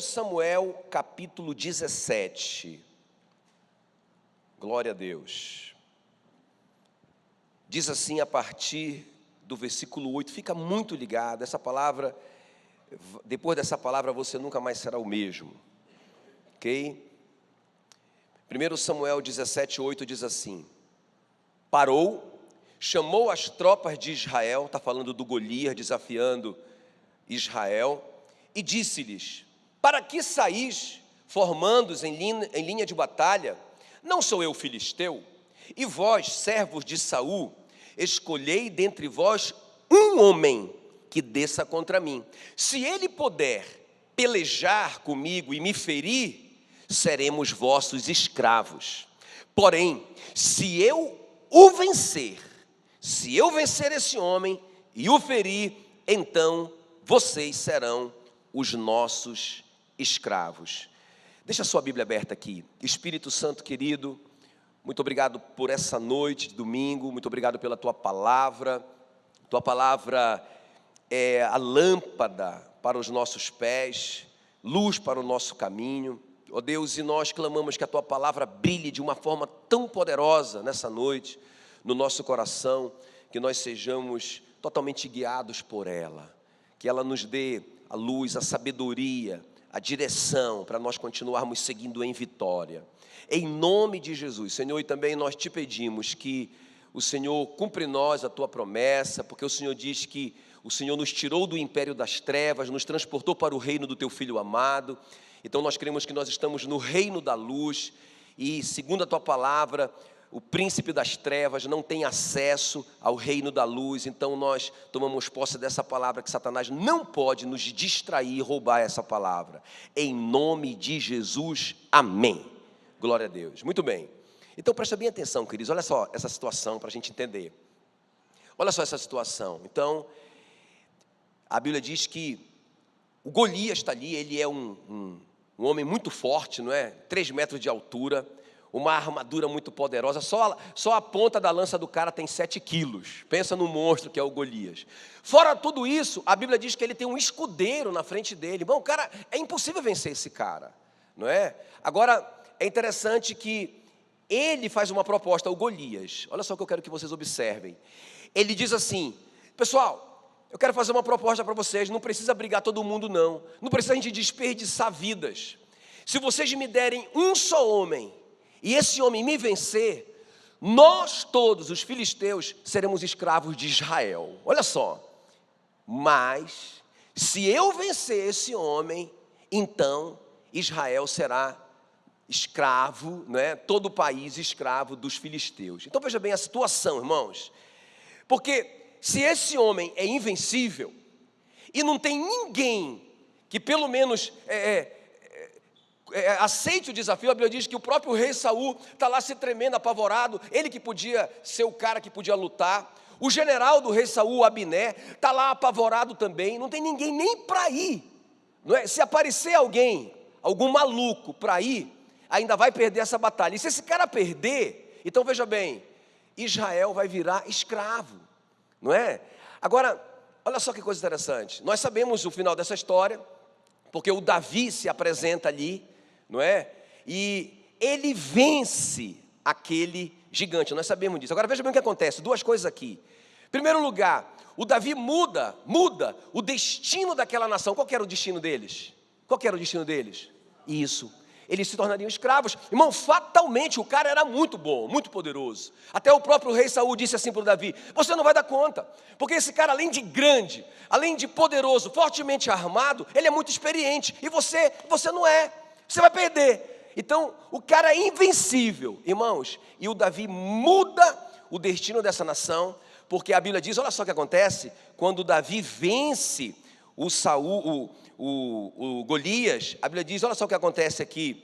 Samuel, capítulo 17. Glória a Deus. Diz assim a partir do versículo 8, fica muito ligado, essa palavra, depois dessa palavra você nunca mais será o mesmo, ok? 1 Samuel 17, 8 diz assim: parou, chamou as tropas de Israel, está falando do Golias desafiando Israel, e disse-lhes: para que saís formando-os em linha de batalha? Não sou eu filisteu? E vós, servos de Saul, escolhei dentre vós um homem que desça contra mim. Se ele puder pelejar comigo e me ferir, seremos vossos escravos. Porém, se eu vencer esse homem e o ferir, então vocês serão os nossos escravos. Deixa a sua Bíblia aberta aqui. Espírito Santo querido, muito obrigado por essa noite de domingo, muito obrigado pela tua palavra. Tua palavra é a lâmpada para os nossos pés, luz para o nosso caminho. Ó Deus, e nós clamamos que a tua palavra brilhe de uma forma tão poderosa nessa noite, no nosso coração, que nós sejamos totalmente guiados por ela, que ela nos dê a luz, a sabedoria, a direção para nós continuarmos seguindo em vitória. Em nome de Jesus, Senhor, e também nós te pedimos que o Senhor cumpra em nós a tua promessa, porque o Senhor diz que o Senhor nos tirou do império das trevas, nos transportou para o reino do teu Filho amado. Então nós cremos que nós estamos no reino da luz e, segundo a tua palavra, o príncipe das trevas não tem acesso ao reino da luz. Então nós tomamos posse dessa palavra, que Satanás não pode nos distrair e roubar essa palavra. Em nome de Jesus, amém. Glória a Deus. Muito bem. Então presta bem atenção, queridos. Olha só essa situação para a gente entender. Olha só essa situação. Então, a Bíblia diz que o Golias está ali. Ele é um homem muito forte, não é? 3 metros de altura, uma armadura muito poderosa. Só a ponta da lança do cara tem 7 quilos. Pensa no monstro que é o Golias. Fora tudo isso, a Bíblia diz que ele tem um escudeiro na frente dele. Bom, cara, é impossível vencer esse cara, não é? Agora, é interessante que ele faz uma proposta, o Golias. Olha só o que eu quero que vocês observem. Ele diz assim: pessoal, eu quero fazer uma proposta para vocês. Não precisa brigar todo mundo, não. Não precisa a gente desperdiçar vidas. Se vocês me derem um só homem, e esse homem me vencer, nós todos, os filisteus, seremos escravos de Israel. Olha só. Mas, se eu vencer esse homem, então Israel será escravo, não é? Todo o país escravo dos filisteus. Então veja bem a situação, irmãos. Porque se esse homem é invencível, e não tem ninguém que pelo menos aceite o desafio, a Bíblia diz que o próprio rei Saul está lá se tremendo, apavorado, ele que podia ser o cara que podia lutar, o general do rei Saul, Abiné, está lá apavorado também, não tem ninguém nem para ir, não é? Se aparecer alguém, algum maluco para ir, ainda vai perder essa batalha, e se esse cara perder, então veja bem, Israel vai virar escravo, não é? Agora, olha só que coisa interessante, nós sabemos o final dessa história, porque o Davi se apresenta ali, não é? E ele vence aquele gigante, nós sabemos disso. Agora veja bem o que acontece, 2 coisas aqui. Em primeiro lugar, o Davi muda o destino daquela nação. Qual que era o destino deles? Qual que era o destino deles? Isso, eles se tornariam escravos. Irmão, fatalmente, o cara era muito bom, muito poderoso. Até o próprio rei Saul disse assim para o Davi: você não vai dar conta, porque esse cara, além de grande, além de poderoso, fortemente armado, ele é muito experiente, e você não é, você vai perder. Então, o cara é invencível, irmãos, e o Davi muda o destino dessa nação, porque a Bíblia diz, olha só o que acontece, quando Davi vence o Saul, o Golias, a Bíblia diz, olha só o que acontece aqui,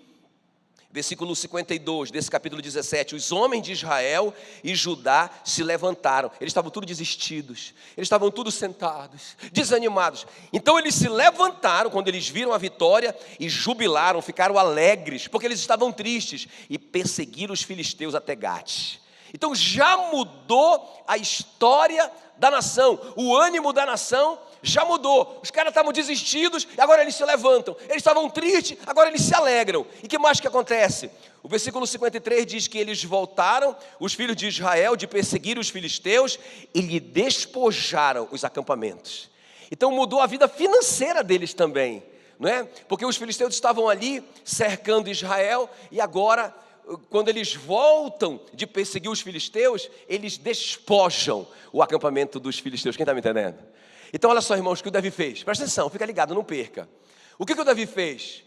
versículo 52 desse capítulo 17, os homens de Israel e Judá se levantaram, eles estavam todos desistidos, eles estavam todos sentados, desanimados, então eles se levantaram quando eles viram a vitória e jubilaram, ficaram alegres, porque eles estavam tristes, e perseguiram os filisteus até Gate. Então já mudou a história da nação, o ânimo da nação já mudou. Os caras estavam desistidos e agora eles se levantam. Eles estavam tristes, agora eles se alegram. E que mais que acontece? O versículo 53 diz que eles voltaram, os filhos de Israel, de perseguir os filisteus, e lhe despojaram os acampamentos. Então mudou a vida financeira deles também, não é? Porque os filisteus estavam ali cercando Israel e agora, quando eles voltam de perseguir os filisteus, eles despojam o acampamento dos filisteus. Quem está me entendendo? Então olha só, irmãos, o que o Davi fez. Presta atenção, fica ligado, não perca. O que o Davi fez?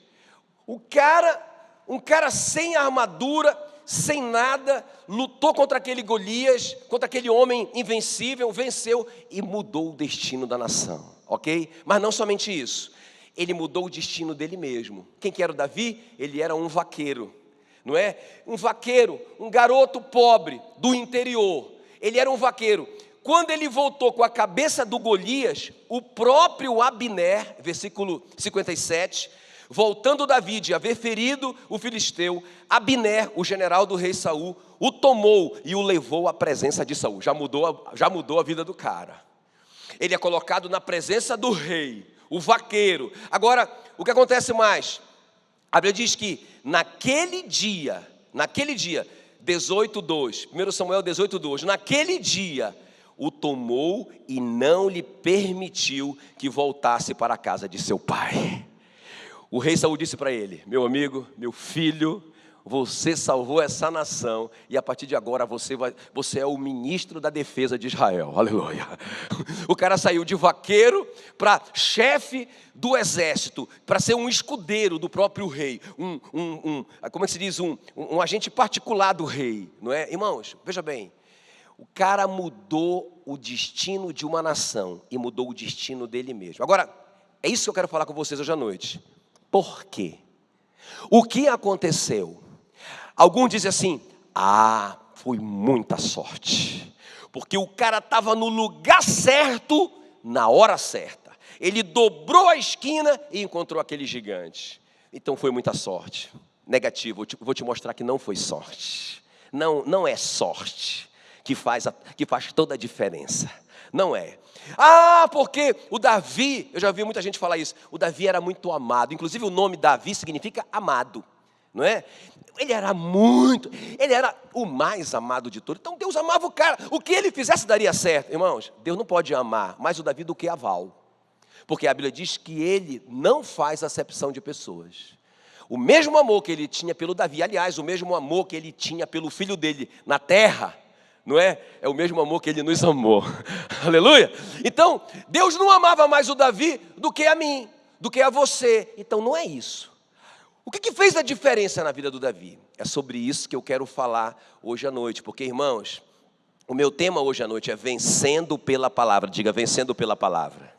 Um cara sem armadura, sem nada, lutou contra aquele Golias, contra aquele homem invencível, venceu e mudou o destino da nação, ok? Mas não somente isso, ele mudou o destino dele mesmo. Quem que era o Davi? Ele era um vaqueiro, não é? Um vaqueiro, um garoto pobre do interior. Ele era um vaqueiro. Quando ele voltou com a cabeça do Golias, o próprio Abner, versículo 57, voltando Davi de haver ferido o filisteu, Abner, o general do rei Saul, o tomou e o levou à presença de Saul. Já mudou a vida do cara. Ele é colocado na presença do rei, o vaqueiro. Agora, o que acontece mais? A Bíblia diz que naquele dia, 18:2, 1 Samuel 18:2, naquele dia, o tomou e não lhe permitiu que voltasse para a casa de seu pai. O rei Saul disse para ele: meu amigo, meu filho, você salvou essa nação e a partir de agora você é o ministro da defesa de Israel. Aleluia. O cara saiu de vaqueiro para chefe do exército, para ser um escudeiro do próprio rei, como é que se diz, um agente particular do rei, não é? Irmãos, veja bem, o cara mudou o destino de uma nação e mudou o destino dele mesmo. Agora, é isso que eu quero falar com vocês hoje à noite. Por quê? O que aconteceu? Alguns dizem assim: foi muita sorte, porque o cara estava no lugar certo, na hora certa. Ele dobrou a esquina e encontrou aquele gigante. Então foi muita sorte. Negativo, vou te mostrar que não foi sorte. Não é sorte que faz toda a diferença. Não é. Porque o Davi, eu já vi muita gente falar isso, o Davi era muito amado. Inclusive o nome Davi significa amado, não é? Ele era o mais amado de todos. Então Deus amava o cara. O que ele fizesse daria certo. Irmãos, Deus não pode amar mais o Davi do que a Val. Porque a Bíblia diz que ele não faz acepção de pessoas. O mesmo amor que ele tinha pelo Davi, aliás, o mesmo amor que ele tinha pelo filho dele na terra, não é? É o mesmo amor que ele nos amou. Aleluia! Então, Deus não amava mais o Davi do que a mim, do que a você. Então, não é isso. O que fez a diferença na vida do Davi? É sobre isso que eu quero falar hoje à noite. Porque, irmãos, o meu tema hoje à noite é vencendo pela palavra. Diga, vencendo pela palavra.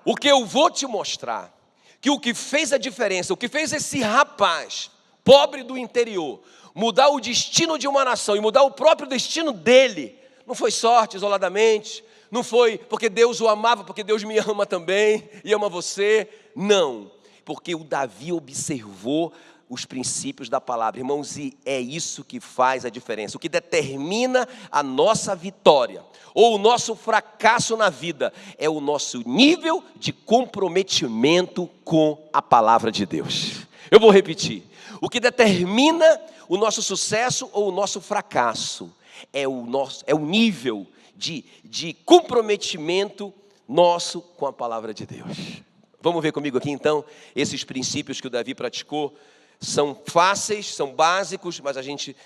O que eu vou te mostrar, que o que fez a diferença, o que fez esse rapaz, pobre do interior, mudar o destino de uma nação e mudar o próprio destino dele, não foi sorte isoladamente, não foi porque Deus o amava, porque Deus me ama também e ama você, não, porque o Davi observou os princípios da palavra, irmãos, e é isso que faz a diferença. O que determina a nossa vitória ou o nosso fracasso na vida é o nosso nível de comprometimento com a palavra de Deus. Eu vou repetir. O que determina o nosso sucesso ou o nosso fracasso é o nível de comprometimento nosso com a palavra de Deus. Vamos ver comigo aqui então, esses princípios que o Davi praticou. São fáceis, são básicos, mas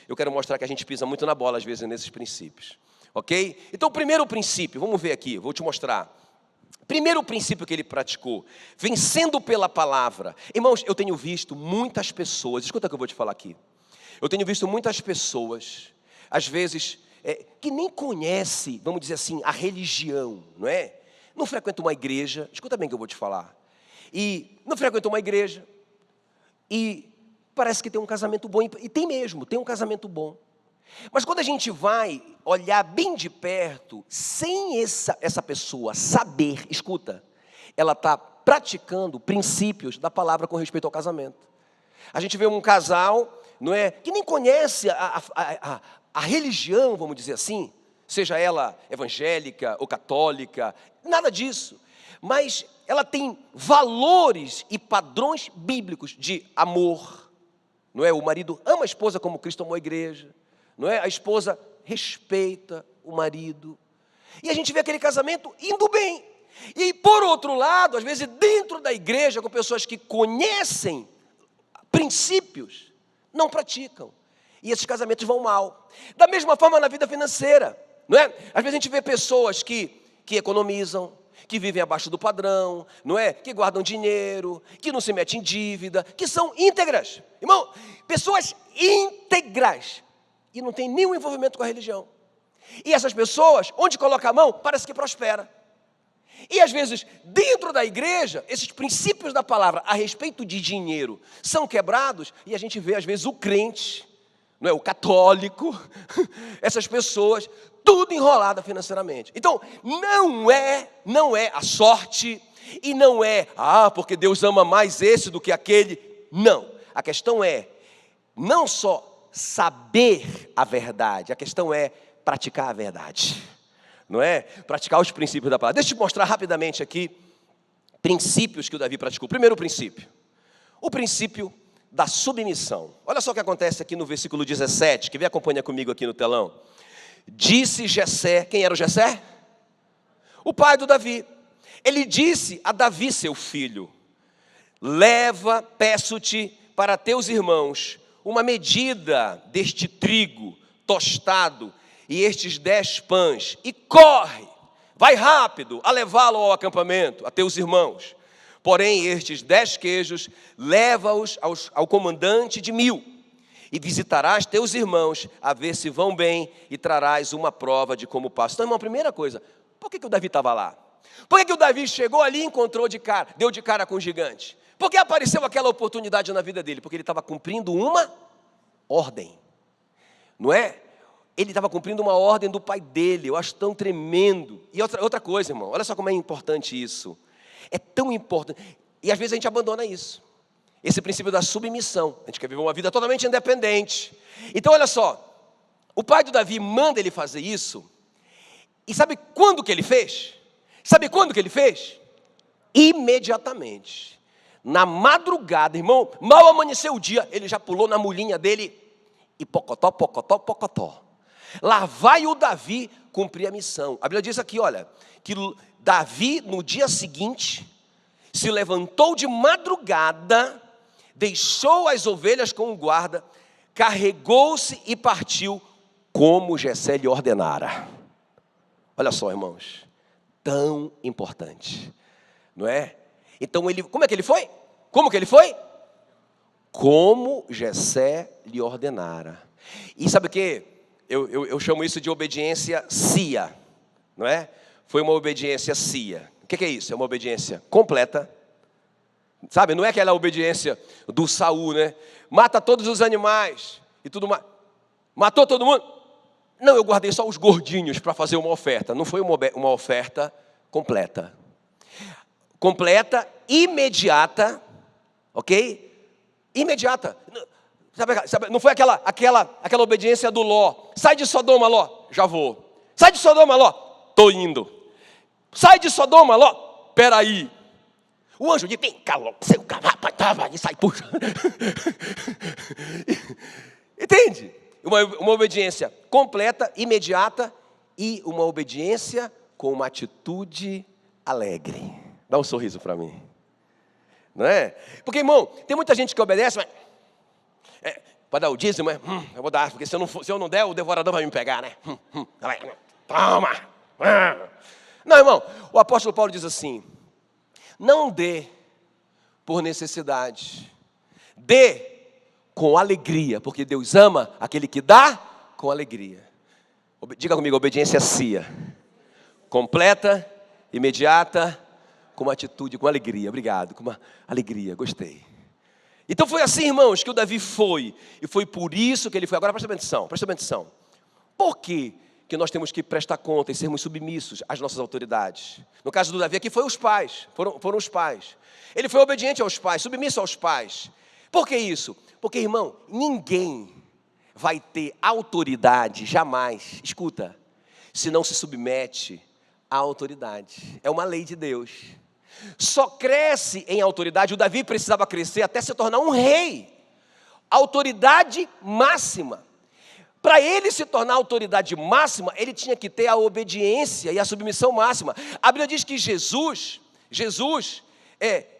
eu quero mostrar que a gente pisa muito na bola às vezes nesses princípios. Ok? Então o primeiro princípio, vamos ver aqui, vou te mostrar. Primeiro princípio que ele praticou, vencendo pela palavra. Irmãos, eu tenho visto muitas pessoas, escuta o que eu vou te falar aqui. Eu tenho visto muitas pessoas, às vezes, que nem conhecem, vamos dizer assim, a religião, não é? Não frequentam uma igreja, escuta bem o que eu vou te falar. E não frequentam uma igreja, e parece que tem um casamento bom, e tem mesmo, tem um casamento bom. Mas quando a gente vai olhar bem de perto, sem essa pessoa saber, escuta, ela está praticando princípios da palavra com respeito ao casamento. A gente vê um casal, não é, que nem conhece a religião, vamos dizer assim, seja ela evangélica ou católica, nada disso, mas ela tem valores e padrões bíblicos de amor, não é? O marido ama a esposa como Cristo amou a igreja, não é? A esposa respeita o marido, e a gente vê aquele casamento indo bem. E por outro lado, às vezes dentro da igreja, com pessoas que conhecem princípios, não praticam, e esses casamentos vão mal. Da mesma forma na vida financeira, não é? Às vezes a gente vê pessoas que economizam, que vivem abaixo do padrão, não é? Que guardam dinheiro, que não se metem em dívida, que são íntegras. Irmão, pessoas íntegras e não tem nenhum envolvimento com a religião. E essas pessoas, onde coloca a mão, parece que prospera. E às vezes, dentro da igreja, esses princípios da palavra a respeito de dinheiro são quebrados e a gente vê às vezes o crente, não é? O católico, essas pessoas, tudo enrolada financeiramente. Então, não é a sorte e não é, porque Deus ama mais esse do que aquele. Não, a questão é não só saber a verdade, a questão é praticar a verdade, não é? Praticar os princípios da palavra. Deixa eu te mostrar rapidamente aqui princípios que o Davi praticou. Primeiro princípio, o princípio da submissão. Olha só o que acontece aqui no versículo 17, que vem acompanhar comigo aqui no telão. Disse Jessé, quem era o Jessé? O pai do Davi. Ele disse a Davi, seu filho: leva, peço-te, para teus irmãos, uma medida deste trigo tostado e estes 10 pães, e corre, vai rápido a levá-lo ao acampamento, a teus irmãos. Porém, estes 10 queijos, leva-os ao comandante de 1000, e visitarás teus irmãos, a ver se vão bem, e trarás uma prova de como passam. Então, irmão, a primeira coisa, por que o Davi estava lá? Por que o Davi chegou ali e encontrou deu de cara com o gigante? Por que apareceu aquela oportunidade na vida dele? Porque ele estava cumprindo uma ordem, não é? Ele estava cumprindo uma ordem do pai dele. Eu acho tão tremendo. E outra coisa, irmão, olha só como é importante isso. É tão importante, e às vezes a gente abandona isso, esse princípio da submissão. A gente quer viver uma vida totalmente independente. Então olha só, o pai do Davi manda ele fazer isso, e sabe quando que ele fez? Sabe quando que ele fez? Imediatamente, na madrugada, irmão, mal amanheceu o dia, ele já pulou na mulinha dele, e pocotó, pocotó, pocotó. Lá vai o Davi cumprir a missão. A Bíblia diz aqui, olha, que Davi, no dia seguinte, se levantou de madrugada, deixou as ovelhas com o guarda, carregou-se e partiu, como Jessé lhe ordenara. Olha só, irmãos, tão importante, não é? Então, como é que ele foi? Como que ele foi? Como Jessé lhe ordenara. E sabe o que? Eu chamo isso de obediência cia, não é? Foi uma obediência cia. O que é isso? É uma obediência completa. Sabe, não é aquela obediência do Saul, né? Mata todos os animais e tudo mais. Matou todo mundo? Não, eu guardei só os gordinhos para fazer uma oferta. Não foi uma oferta completa. Completa, imediata, ok? Imediata. Sabe, não foi aquela obediência do Ló. Sai de Sodoma, Ló. Já vou. Sai de Sodoma, Ló. Estou indo. Sai de Sodoma, Ló. Peraí. O anjo diz: vem cá, Ló. Seu cavalo, e sai, puxa. Entende? Uma obediência completa, imediata, e uma obediência com uma atitude alegre. Dá um sorriso para mim. Não é? Porque, irmão, tem muita gente que obedece, mas para dar o dízimo, eu vou dar, porque se eu não der, o devorador vai me pegar, né? Toma! Não, irmão, o apóstolo Paulo diz assim: não dê por necessidade, dê com alegria, porque Deus ama aquele que dá com alegria. Diga comigo, obediência cia, completa, imediata, com uma atitude, com alegria. Obrigado, com uma alegria, gostei. Então foi assim, irmãos, que o Davi foi, e foi por isso que ele foi. Agora presta atenção. Por que nós temos que prestar conta e sermos submissos às nossas autoridades? No caso do Davi aqui foi os pais, foram os pais. Ele foi obediente aos pais, submisso aos pais. Por que isso? Porque, irmão, ninguém vai ter autoridade, jamais, escuta, se não se submete à autoridade. É uma lei de Deus. Só cresce em autoridade, o Davi precisava crescer até se tornar um rei. Autoridade máxima. Para ele se tornar autoridade máxima, ele tinha que ter a obediência e a submissão máxima. A Bíblia diz que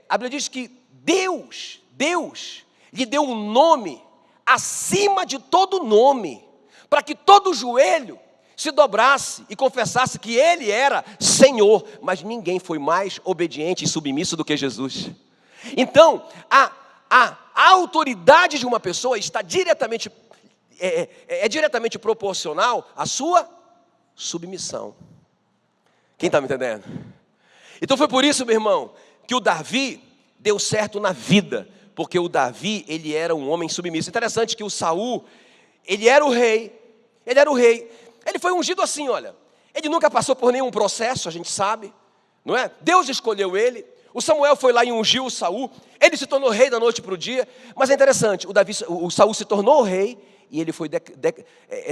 a Bíblia diz que Deus lhe deu um nome acima de todo nome, para que todo joelho se dobrasse e confessasse que Ele era Senhor, mas ninguém foi mais obediente e submisso do que Jesus. Então, a autoridade de uma pessoa está diretamente diretamente proporcional à sua submissão. Quem está me entendendo? Então foi por isso, meu irmão, que o Davi deu certo na vida, porque o Davi, ele era um homem submisso. Interessante que o Saul, ele era o rei, ele foi ungido assim, olha, ele nunca passou por nenhum processo, a gente sabe, não é? Deus escolheu ele, o Samuel foi lá e ungiu o Saul, ele se tornou rei da noite para o dia, mas é interessante, o Saul se tornou rei, e ele foi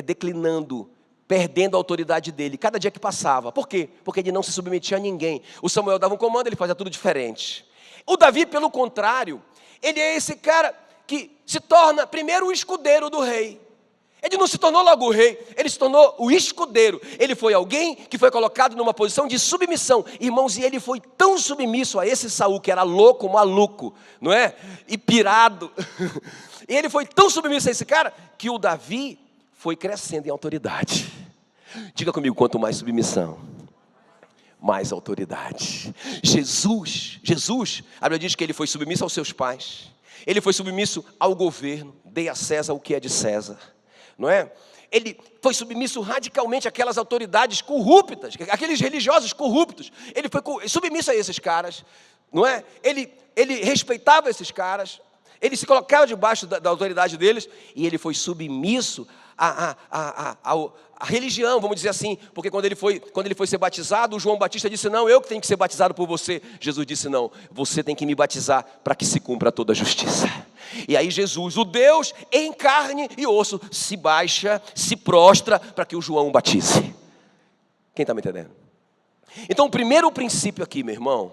declinando, perdendo a autoridade dele, cada dia que passava. Por quê? Porque ele não se submetia a ninguém. O Samuel dava um comando, ele fazia tudo diferente. O Davi, pelo contrário, ele é esse cara que se torna primeiro o escudeiro do rei. Ele não se tornou logo o rei, ele se tornou o escudeiro. Ele foi alguém que foi colocado numa posição de submissão. Irmãos, e ele foi tão submisso a esse Saul, que era louco, maluco, não é? E pirado. E ele foi tão submisso a esse cara, que o Davi foi crescendo em autoridade. Diga comigo, quanto mais submissão, mais autoridade. Jesus, a Bíblia diz que ele foi submisso aos seus pais. Ele foi submisso ao governo. Dê a César o que é de César. Não é? Ele foi submisso radicalmente àquelas autoridades corruptas, aqueles religiosos corruptos. Ele foi submisso a esses caras, não é? Ele respeitava esses caras, ele se colocava debaixo da autoridade deles, e ele foi submisso à religião, vamos dizer assim, porque quando ele foi ser batizado, o João Batista disse, não, eu que tenho que ser batizado por você. Jesus disse, não, você tem que me batizar para que se cumpra toda a justiça. E aí Jesus, o Deus em carne e osso, se baixa, se prostra para que o João o batize. Quem está me entendendo? Então o primeiro princípio aqui, meu irmão,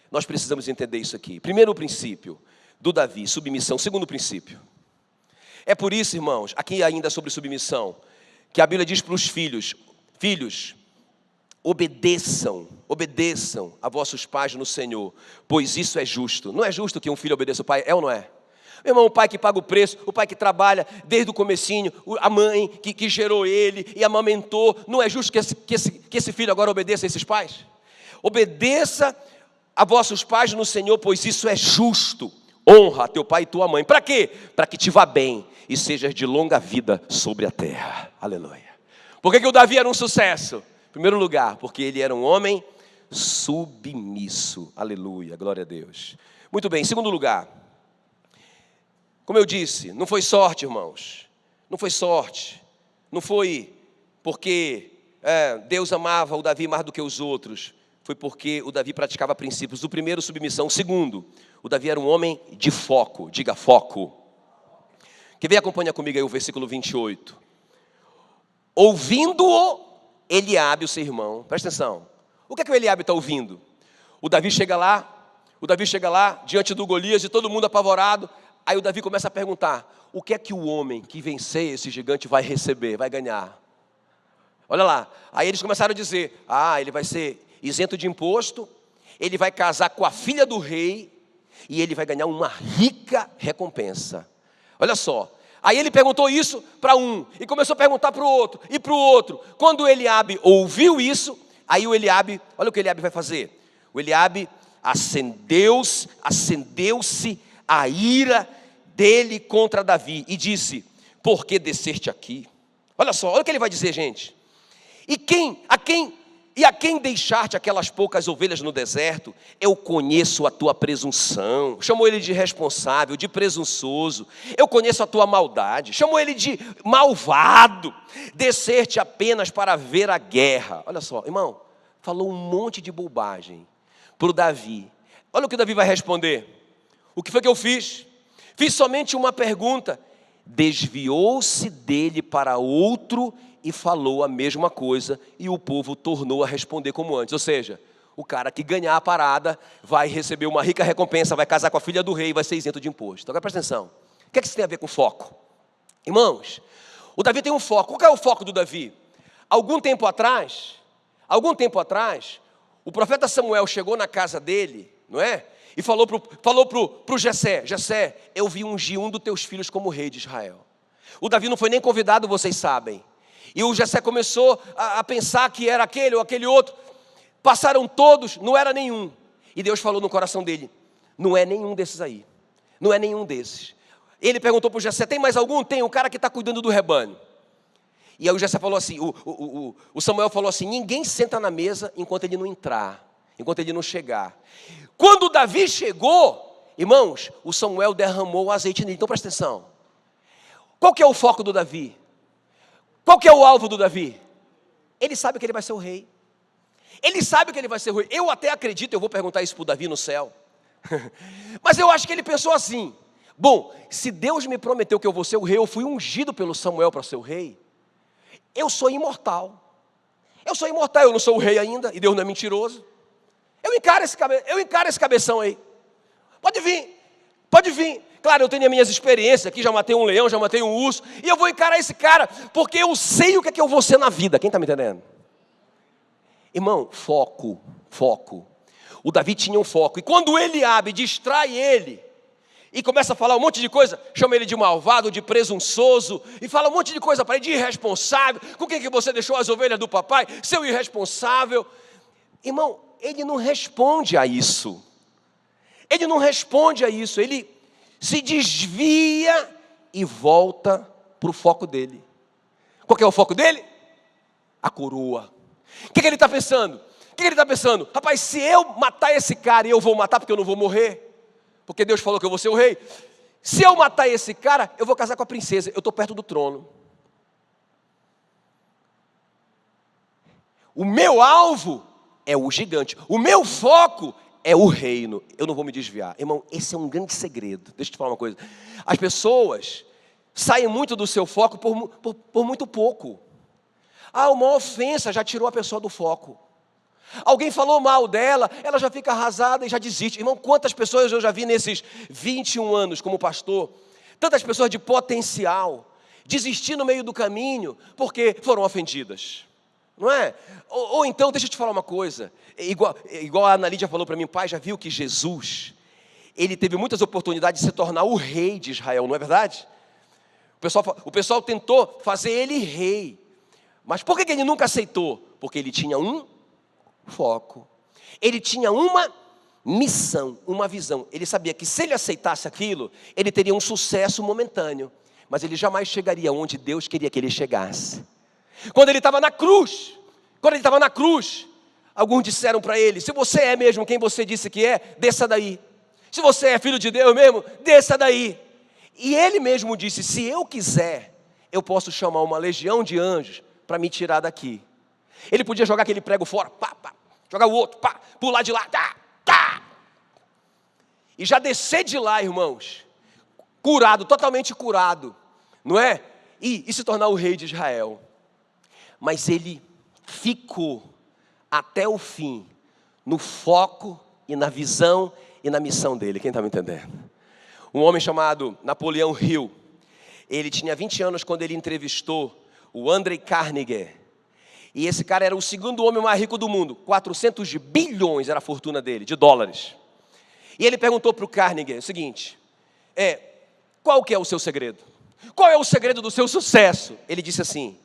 nós precisamos entender isso aqui. Primeiro princípio do Davi, submissão. Segundo princípio. É por isso, irmãos, aqui ainda sobre submissão, que a Bíblia diz para os filhos, obedeçam a vossos pais no Senhor, pois isso é justo. Não é justo que um filho obedeça o pai, é ou não é? Meu irmão, o pai que paga o preço, o pai que trabalha desde o comecinho, a mãe que gerou ele e amamentou, não é justo que esse filho agora obedeça a esses pais? Obedeça a vossos pais no Senhor, pois isso é justo. Honra teu pai e tua mãe. Para quê? Para que te vá bem e sejas de longa vida sobre a terra. Aleluia. Por que o Davi era um sucesso? Em primeiro lugar, porque ele era um homem submisso. Aleluia, glória a Deus. Muito bem, em segundo lugar, como eu disse, não foi sorte, irmãos. Não foi sorte. Não foi porque Deus amava o Davi mais do que os outros. Foi porque o Davi praticava princípios. O primeiro, submissão. O segundo, o Davi era um homem de foco. Diga foco. Quer ver? Acompanha comigo aí o versículo 28. Ouvindo-o, Eliabe, o seu irmão. Presta atenção. O que é que o Eliabe está ouvindo? O Davi chega lá, diante do Golias e todo mundo apavorado. Aí o Davi começa a perguntar, o que é que o homem que vencer esse gigante vai receber, vai ganhar? Olha lá. Aí eles começaram a dizer, ele vai ser isento de imposto, ele vai casar com a filha do rei e ele vai ganhar uma rica recompensa. Olha só. Aí ele perguntou isso para um e começou a perguntar para o outro e para o outro. Quando o Eliabe ouviu isso, aí o Eliabe, olha o que o Eliabe vai fazer. O Eliabe acendeu-se a ira dele contra Davi e disse, por que desceste aqui? Olha só, olha o que ele vai dizer, gente. A quem deixaste aquelas poucas ovelhas no deserto? Eu conheço a tua presunção. Chamou ele de irresponsável, de presunçoso. Eu conheço a tua maldade. Chamou ele de malvado. Descer-te apenas para ver a guerra. Olha só, irmão, falou um monte de bobagem para o Davi. Olha o que o Davi vai responder. O que foi que eu fiz? Fiz somente uma pergunta. desviou-se dele para outro e falou a mesma coisa, e o povo tornou a responder como antes. Ou seja, o cara que ganhar a parada vai receber uma rica recompensa, vai casar com a filha do rei, vai ser isento de imposto. Agora presta atenção, o que isso tem a ver com foco? Irmãos, o Davi tem um foco. Qual é o foco do Davi? Algum tempo atrás, o profeta Samuel chegou na casa dele, não é? E falou pro Jessé: Jessé, eu vi ungir um dos teus filhos como rei de Israel. O Davi não foi nem convidado, vocês sabem. E o Jessé começou a pensar que era aquele ou aquele outro. Passaram todos, não era nenhum. E Deus falou no coração dele: não é nenhum desses aí. Não é nenhum desses. Ele perguntou para o Jessé: tem mais algum? Tem, o cara que está cuidando do rebanho. E aí o Jessé falou assim, o Samuel falou assim: ninguém senta na mesa enquanto ele não entrar, enquanto ele não chegar. Quando o Davi chegou, irmãos, o Samuel derramou o azeite nele. Então presta atenção. Qual que é o foco do Davi? Qual que é o alvo do Davi? Ele sabe que ele vai ser o rei. Ele sabe que ele vai ser o rei. Eu até acredito, eu vou perguntar isso para o Davi no céu. Mas eu acho que ele pensou assim: bom, se Deus me prometeu que eu vou ser o rei, eu fui ungido pelo Samuel para ser o rei, eu sou imortal. Eu não sou o rei ainda, e Deus não é mentiroso. Eu encaro esse cabeção aí. Pode vir. Claro, eu tenho as minhas experiências aqui, já matei um leão, já matei um urso, e eu vou encarar esse cara, porque eu sei o que é que eu vou ser na vida. Quem está me entendendo? Irmão, foco. O Davi tinha um foco, e quando Eliabe distrai ele, e começa a falar um monte de coisa, chama ele de malvado, de presunçoso, e fala um monte de coisa para ele, de irresponsável. Com quem que você deixou as ovelhas do papai? Seu irresponsável. Irmão, ele não responde a isso. Ele se desvia e volta para o foco dele. Qual que é o foco dele? A coroa. O que ele está pensando? Rapaz, se eu matar esse cara, e eu vou matar porque eu não vou morrer, porque Deus falou que eu vou ser o rei. Se eu matar esse cara, eu vou casar com a princesa, eu estou perto do trono. O meu alvo é o gigante, o meu foco é o reino, eu não vou me desviar. Irmão, esse é um grande segredo. Deixa eu te falar uma coisa. As pessoas saem muito do seu foco por muito pouco. Uma ofensa já tirou a pessoa do foco. Alguém falou mal dela, ela já fica arrasada e já desiste. Irmão, quantas pessoas eu já vi nesses 21 anos como pastor, tantas pessoas de potencial, desistir no meio do caminho, porque foram ofendidas, não é? Ou então, deixa eu te falar uma coisa, igual a Ana Lídia falou para mim: pai, já viu que Jesus, ele teve muitas oportunidades de se tornar o rei de Israel, não é verdade? O pessoal tentou fazer ele rei, mas por que ele nunca aceitou? Porque ele tinha um foco, ele tinha uma missão, uma visão. Ele sabia que se ele aceitasse aquilo, ele teria um sucesso momentâneo, mas ele jamais chegaria onde Deus queria que ele chegasse. Quando ele estava na cruz, alguns disseram para ele: se você é mesmo quem você disse que é, desça daí. Se você é filho de Deus mesmo, desça daí. E ele mesmo disse: se eu quiser, eu posso chamar uma legião de anjos para me tirar daqui. Ele podia jogar aquele prego fora, jogar o outro, pular de lá, e já descer de lá, irmãos, curado, totalmente curado, não é? E se tornar o rei de Israel. Mas ele ficou até o fim no foco e na visão e na missão dele. Quem está me entendendo? Um homem chamado Napoleão Hill, ele tinha 20 anos quando ele entrevistou o André Carnegie. E esse cara era o segundo homem mais rico do mundo. 400 bilhões era a fortuna dele, de dólares. E ele perguntou para o Carnegie o seguinte: qual que é o seu segredo? Qual é o segredo do seu sucesso? Ele disse assim: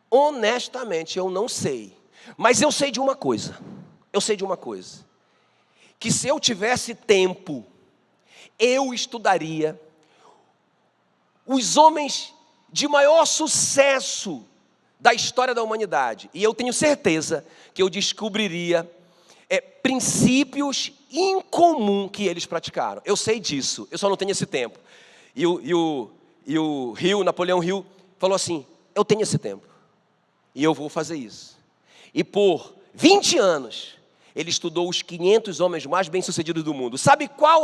honestamente, eu não sei. Mas eu sei de uma coisa. Que se eu tivesse tempo, eu estudaria os homens de maior sucesso da história da humanidade. E eu tenho certeza que eu descobriria princípios incomuns que eles praticaram. Eu sei disso, eu só não tenho esse tempo. E o Napoleão Hill, falou assim: eu tenho esse tempo, e eu vou fazer isso. E por 20 anos, ele estudou os 500 homens mais bem-sucedidos do mundo. Sabe qual?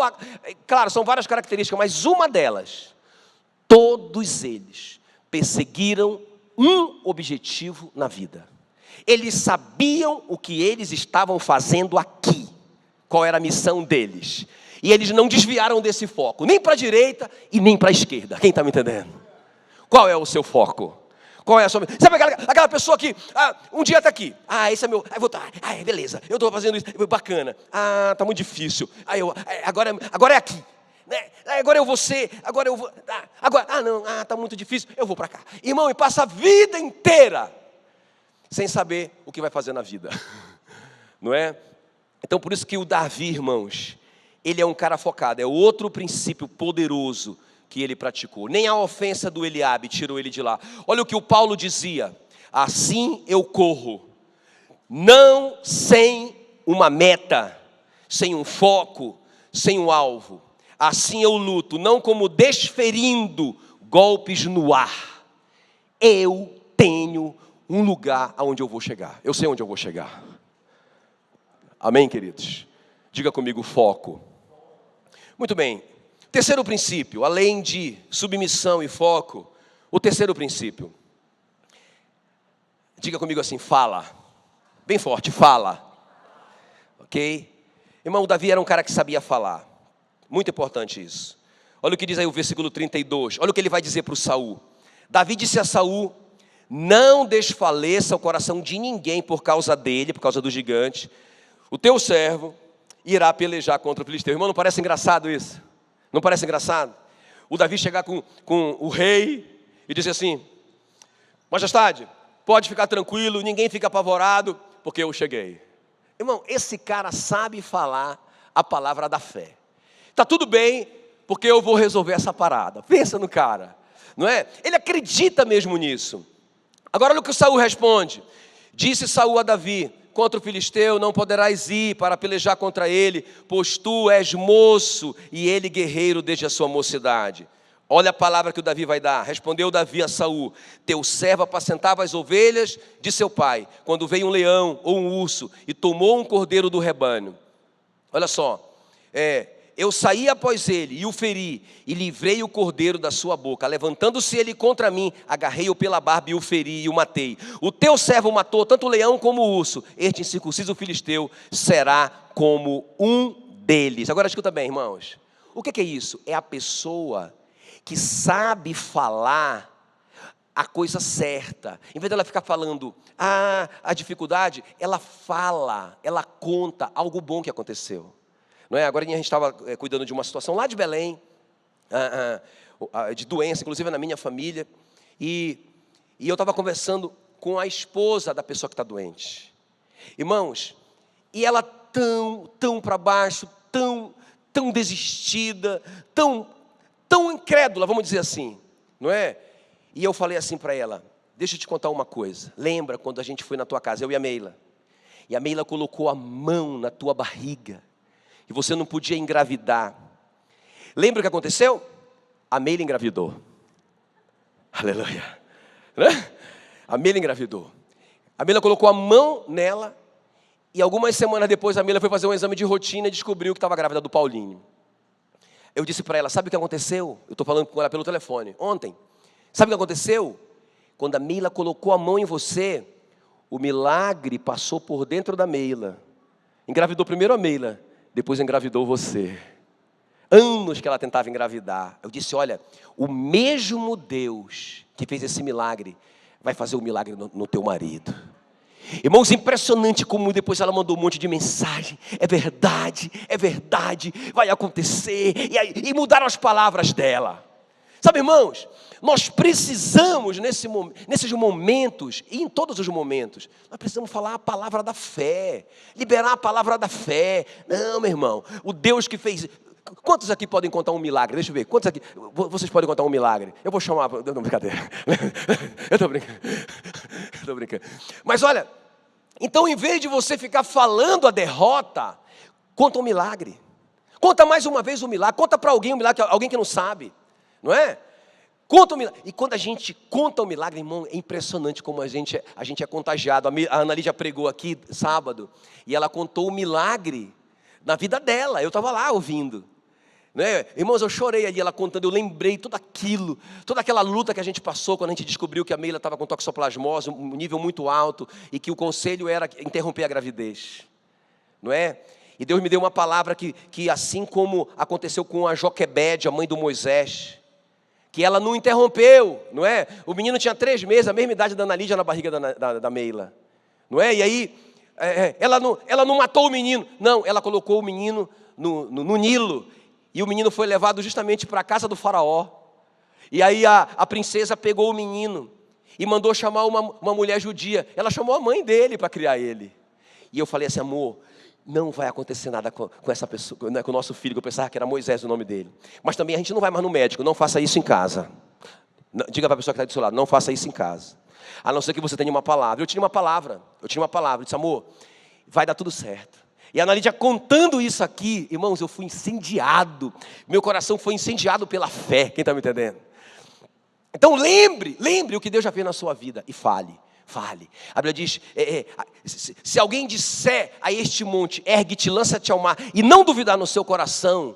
Claro, são várias características, mas uma delas, todos eles perseguiram um objetivo na vida. Eles sabiam o que eles estavam fazendo aqui, qual era a missão deles. E eles não desviaram desse foco, nem para a direita e nem para a esquerda. Quem está me entendendo? Qual é o seu foco? Qual é a sua... Sabe aquela pessoa que um dia está aqui. Esse é meu... beleza, eu estou fazendo isso, bacana. Está muito difícil. Agora é aqui. Né? Agora eu vou ser, agora eu vou... está muito difícil, eu vou para cá. Irmão, e passa a vida inteira sem saber o que vai fazer na vida. Não é? Então, por isso que o Davi, irmãos, ele é um cara focado. É outro princípio poderoso que ele praticou. Nem a ofensa do Eliabe tirou ele de lá. Olha o que o Paulo dizia: assim eu corro, não sem uma meta, sem um foco, sem um alvo. Assim eu luto, não como desferindo golpes no ar. Eu tenho um lugar aonde eu vou chegar. Eu sei onde eu vou chegar. Amém, queridos? Diga comigo, foco. Muito bem. Terceiro princípio, além de submissão e foco, o terceiro princípio. Diga comigo assim, fala. Bem forte, fala. Ok? Irmão, o Davi era um cara que sabia falar. Muito importante isso. Olha o que diz aí o versículo 32. Olha o que ele vai dizer para o Saul. Davi disse a Saul: não desfaleça o coração de ninguém por causa dele, por causa do gigante. O teu servo irá pelejar contra o filisteu. Irmão, não parece engraçado isso? Não parece engraçado? O Davi chegar com o rei e dizer assim: majestade, pode ficar tranquilo, ninguém fica apavorado, porque eu cheguei. Irmão, esse cara sabe falar a palavra da fé. Está tudo bem, porque eu vou resolver essa parada. Pensa no cara, não é? Ele acredita mesmo nisso. Agora olha o que o Saul responde. Disse Saul a Davi: contra o filisteu não poderás ir para pelejar contra ele, pois tu és moço e ele guerreiro desde a sua mocidade. Olha a palavra que o Davi vai dar. Respondeu Davi a Saul: teu servo apacentava as ovelhas de seu pai, quando veio um leão ou um urso e tomou um cordeiro do rebanho. Olha só, eu saí após ele e o feri, e livrei o cordeiro da sua boca. Levantando-se ele contra mim, agarrei-o pela barba e o feri e o matei. O teu servo matou tanto o leão como o urso. Este incircunciso filisteu será como um deles. Agora escuta bem, irmãos. O que é isso? É a pessoa que sabe falar a coisa certa. Em vez dela ficar falando a dificuldade, ela fala, ela conta algo bom que aconteceu. Não é? Agora a gente estava cuidando de uma situação lá de Belém, de doença, inclusive na minha família, e eu estava conversando com a esposa da pessoa que está doente. Irmãos, e ela tão para baixo, tão desistida, tão incrédula, vamos dizer assim, não é? E eu falei assim para ela: deixa eu te contar uma coisa. Lembra quando a gente foi na tua casa, eu e a Meila? E a Meila colocou a mão na tua barriga e você não podia engravidar. Lembra o que aconteceu? A Meila engravidou. Aleluia. Né? A Meila engravidou. A Meila colocou a mão nela e algumas semanas depois a Meila foi fazer um exame de rotina e descobriu que estava grávida do Paulinho. Eu disse para ela: sabe o que aconteceu? Eu estou falando com ela pelo telefone ontem. Sabe o que aconteceu? Quando a Meila colocou a mão em você, o milagre passou por dentro da Meila. Engravidou primeiro a Meila, depois engravidou você. Anos que ela tentava engravidar. Eu disse: olha, o mesmo Deus que fez esse milagre vai fazer o milagre no teu marido. Irmãos, impressionante como depois ela mandou um monte de mensagem. É verdade, vai acontecer. E mudaram as palavras dela. Sabe, irmãos, nós precisamos nesses momentos, e em todos os momentos, nós precisamos falar a palavra da fé, liberar a palavra da fé. Não, meu irmão, o Deus que fez... Quantos aqui podem contar um milagre? Deixa eu ver, quantos aqui, vocês podem contar um milagre? Eu vou chamar, não, brincadeira, eu estou brincando. Mas olha, então em vez de você ficar falando a derrota, conta um milagre. Conta mais uma vez um milagre, conta para alguém um milagre, alguém que não sabe. Não é? Conta um milagre. E quando a gente conta um milagre, irmão, é impressionante como a gente é contagiado. A Ana Lídia pregou aqui sábado, e ela contou o milagre na vida dela. Eu estava lá ouvindo. Né? Irmãos, eu chorei ali, ela contando, eu lembrei tudo aquilo, toda aquela luta que a gente passou quando a gente descobriu que a Meila estava com toxoplasmose, um nível muito alto, e que o conselho era interromper a gravidez. Não é? E Deus me deu uma palavra que assim como aconteceu com a Joquebede, a mãe do Moisés, que ela não interrompeu, não é? O menino tinha 3 meses, a mesma idade da Ana Lídia na barriga da Meila, não é? E aí, ela não matou o menino, não, ela colocou o menino no Nilo, e o menino foi levado justamente para a casa do faraó. E aí a princesa pegou o menino e mandou chamar uma mulher judia, ela chamou a mãe dele para criar ele. E eu falei assim, amor, não vai acontecer nada com essa pessoa, né, com o nosso filho, que eu pensava que era Moisés o nome dele. Mas também a gente não vai mais no médico, não faça isso em casa. Diga para a pessoa que está do seu lado, não faça isso em casa. A não ser que você tenha uma palavra. Eu tinha uma palavra. Eu disse, amor, vai dar tudo certo. E a Ana Lídia contando isso aqui, irmãos, eu fui incendiado. Meu coração foi incendiado pela fé, quem está me entendendo? Então lembre o que Deus já fez na sua vida e fale. A Bíblia diz, se alguém disser a este monte, ergue-te, lança-te ao mar, e não duvidar no seu coração,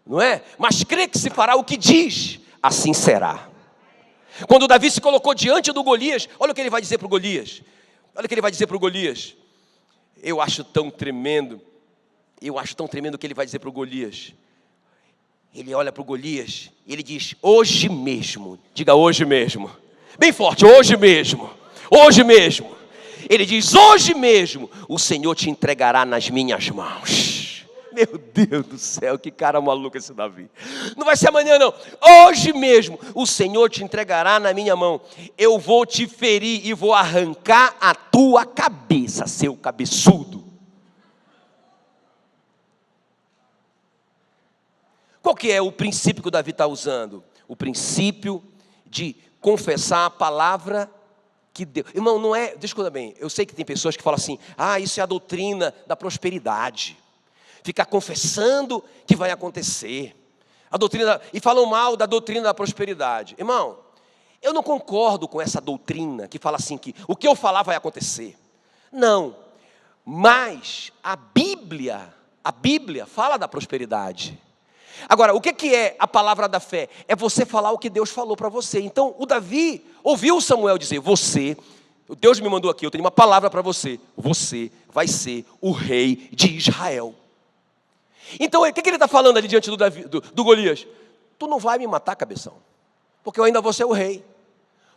não é? Mas crê que se fará o que diz, assim será. Quando Davi se colocou diante do Golias, olha o que ele vai dizer para o Golias. Eu acho tão tremendo o que ele vai dizer para o Golias. Ele olha para o Golias, e ele diz, hoje mesmo, diga hoje mesmo, bem forte, hoje mesmo. Ele diz, hoje mesmo, o Senhor te entregará nas minhas mãos. Meu Deus do céu, que cara maluco esse Davi. Não vai ser amanhã não, hoje mesmo, o Senhor te entregará na minha mão. Eu vou te ferir e vou arrancar a tua cabeça, seu cabeçudo. Qual que é o princípio que o Davi está usando? O princípio de confessar a palavra que Deus... Irmão, não é... Desculpa bem, eu sei que tem pessoas que falam assim, isso é a doutrina da prosperidade. Ficar confessando que vai acontecer. E falam mal da doutrina da prosperidade. Irmão, eu não concordo com essa doutrina que fala assim, que o que eu falar vai acontecer. Não, mas a Bíblia fala da prosperidade. Agora, o que é a palavra da fé? É você falar o que Deus falou para você. Então, o Davi ouviu Samuel dizer, Deus me mandou aqui, eu tenho uma palavra para você. Você vai ser o rei de Israel. Então, o que ele está falando ali diante do Golias? Tu não vai me matar, cabeção, porque eu ainda vou ser o rei.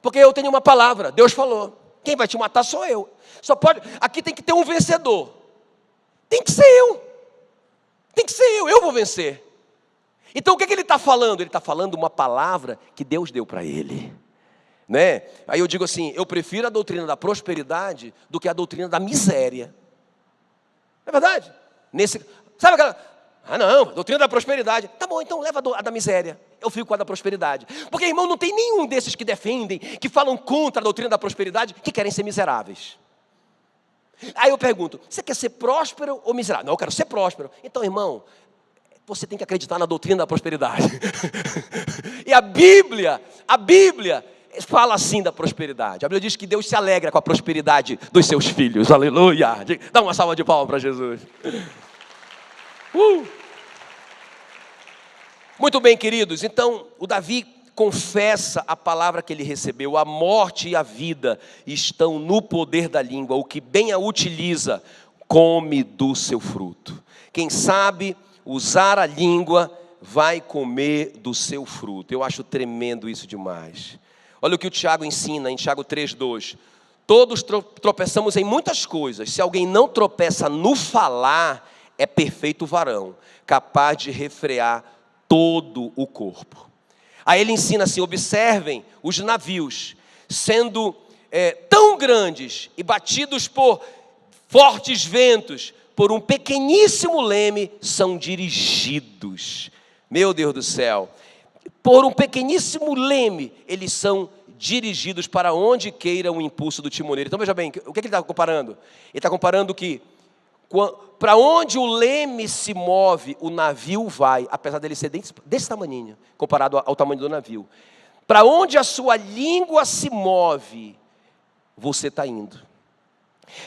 Porque eu tenho uma palavra, Deus falou. Quem vai te matar sou eu. Aqui tem que ter um vencedor. Tem que ser eu vou vencer. Então o que ele está falando? Ele está falando uma palavra que Deus deu para ele, né? Aí eu digo assim, eu prefiro a doutrina da prosperidade do que a doutrina da miséria. É verdade? Sabe aquela... não, doutrina da prosperidade. Tá bom, então leva a da miséria. Eu fico com a da prosperidade. Porque, irmão, não tem nenhum desses que defendem, que falam contra a doutrina da prosperidade, que querem ser miseráveis. Aí eu pergunto, você quer ser próspero ou miserável? Não, eu quero ser próspero. Então, irmão, você tem que acreditar na doutrina da prosperidade. E a Bíblia fala assim da prosperidade. A Bíblia diz que Deus se alegra com a prosperidade dos seus filhos. Aleluia. Dá uma salva de palmas para Jesus. Muito bem, queridos. Então, o Davi confessa a palavra que ele recebeu. A morte e a vida estão no poder da língua. O que bem a utiliza, come do seu fruto. Quem sabe usar a língua vai comer do seu fruto. Eu acho tremendo isso demais. Olha o que o Tiago ensina em Tiago 3:2. Todos tropeçamos em muitas coisas. Se alguém não tropeça no falar, é perfeito varão, capaz de refrear todo o corpo. Aí ele ensina assim, observem os navios, sendo tão grandes e batidos por fortes ventos, por um pequeníssimo leme, são dirigidos. Meu Deus do céu. Por um pequeníssimo leme, eles são dirigidos para onde queira o impulso do timoneiro. Então veja bem, o que ele está comparando? Ele está comparando que para onde o leme se move, o navio vai, apesar dele ser desse tamaninho, comparado ao tamanho do navio. Para onde a sua língua se move, você está indo.